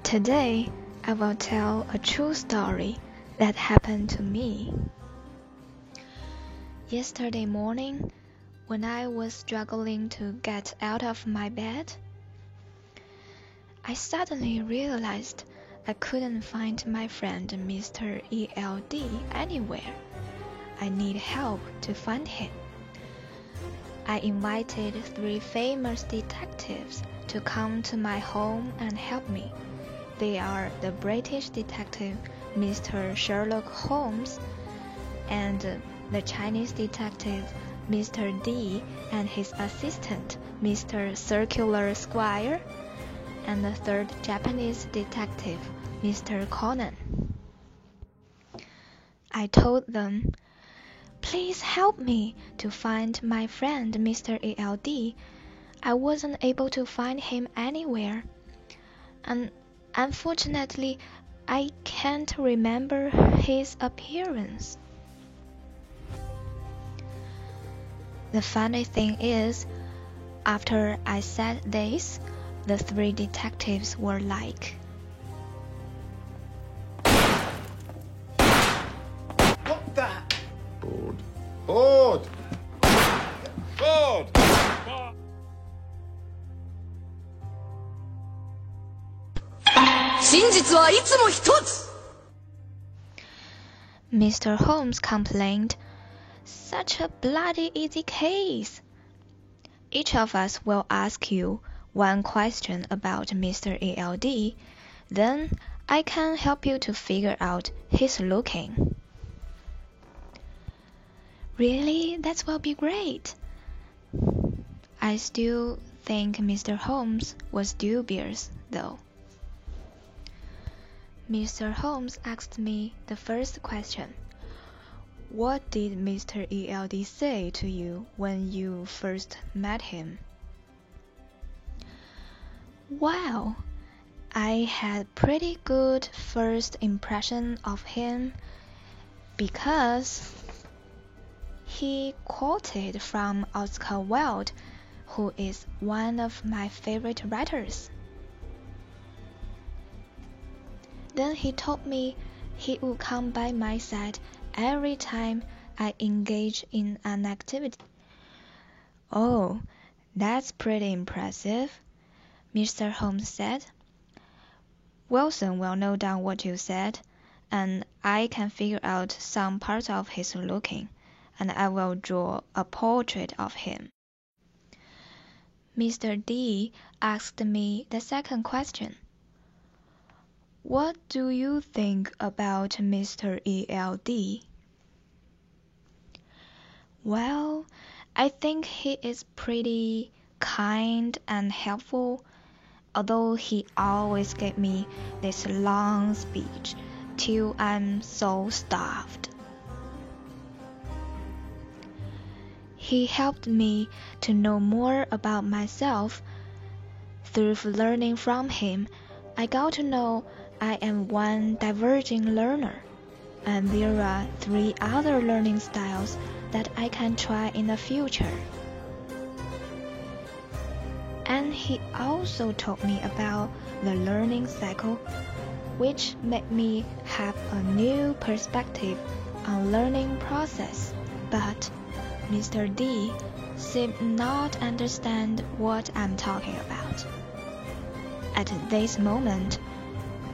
Today, I will tell a true story that happened to me. Yesterday morning, when I was struggling to get out of my bed, I suddenly realized I couldn't find my friend Mr. ELD anywhere. I need help to find him. I invited 3 famous detectives to come to my home and help me. They are the British detective Mr. Sherlock Holmes and the Chinese detective Mr. D and his assistant Mr. Circular Squire, and the 3rd Japanese detective Mr. Conan. I told them, "Please help me to find my friend Mr. ELD. I wasn't able to find him anywhere. And unfortunately, I can't remember his appearance." The funny thing is, after I said this, the 3 detectives were like, "What the?" Bored. Bored! Bored! Mr. Holmes complained, "Such a bloody easy case. Each of us will ask you one question about Mr. ELD, then I can help you to figure out his looking." Really? That will be great. I still think Mr. Holmes was dubious, though. Mr. Holmes asked me the first question. "What did Mr. ELD say to you when you first met him?" Well, I had pretty good first impression of him because he quoted from Oscar Wilde, who is one of my favorite writers. Then he told me he would come by my side every time I engage in an activity. "Oh, that's pretty impressive," Mr. Holmes said. "Wilson will note down what you said, and I can figure out some parts of his looking, and I will draw a portrait of him." Mr. D asked me the second question. "What do you think about Mr. ELD?" Well, I think he is pretty kind and helpful, although he always gave me this long speech till I'm so starved. He helped me to know more about myself. Through learning from him, I got to know I am one diverging learner, and there are 3 other learning styles that I can try in the future. And he also told me about the learning cycle, which made me have a new perspective on learning process. But Mr. D seemed not understand what I'm talking about. At this moment,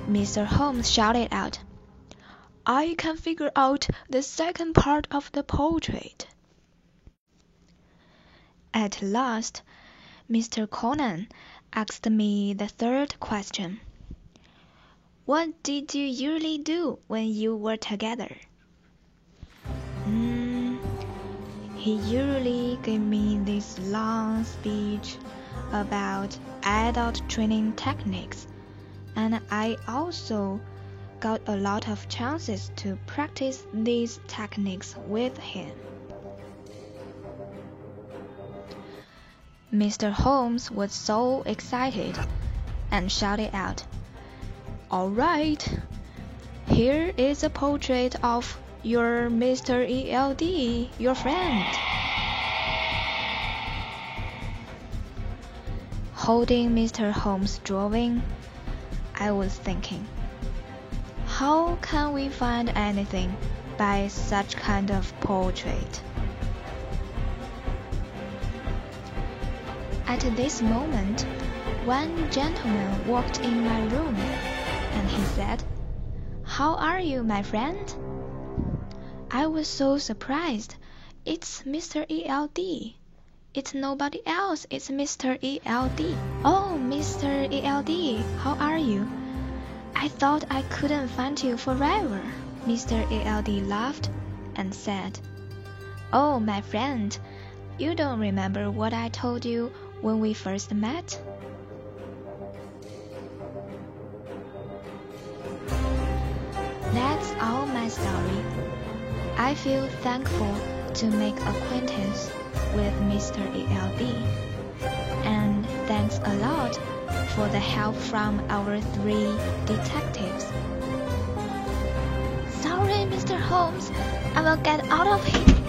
Mr. Holmes shouted out, "I can figure out the second part of the portrait." At last, Mr. Conan asked me the 3rd question. "What did you usually do when you were together?" He usually gave me this long speech about adult training techniques, and I also got a lot of chances to practice these techniques with him. Mr. Holmes was so excited and shouted out, "All right, here is a portrait of your Mr. ELD, your friend." Holding Mr. Holmes' drawing, I was thinking. How can we find anything by such kind of portrait? At this moment, one gentleman walked in my room, and he said, "How are you, my friend?" I was so surprised. "It's Mr. E.L.D. It's nobody else, it's Mr. E.L.D. "Oh, Mr. E.L.D., how are you? I thought I couldn't find you forever." Mr. E.L.D. laughed and said, "Oh, my friend, you don't remember what I told you when we first met?" That's all my story. I feel thankful to make acquaintance with Mr. E.L.D. And thanks a lot for the help from our 3 detectives. Sorry, Mr. Holmes, I will get out of here.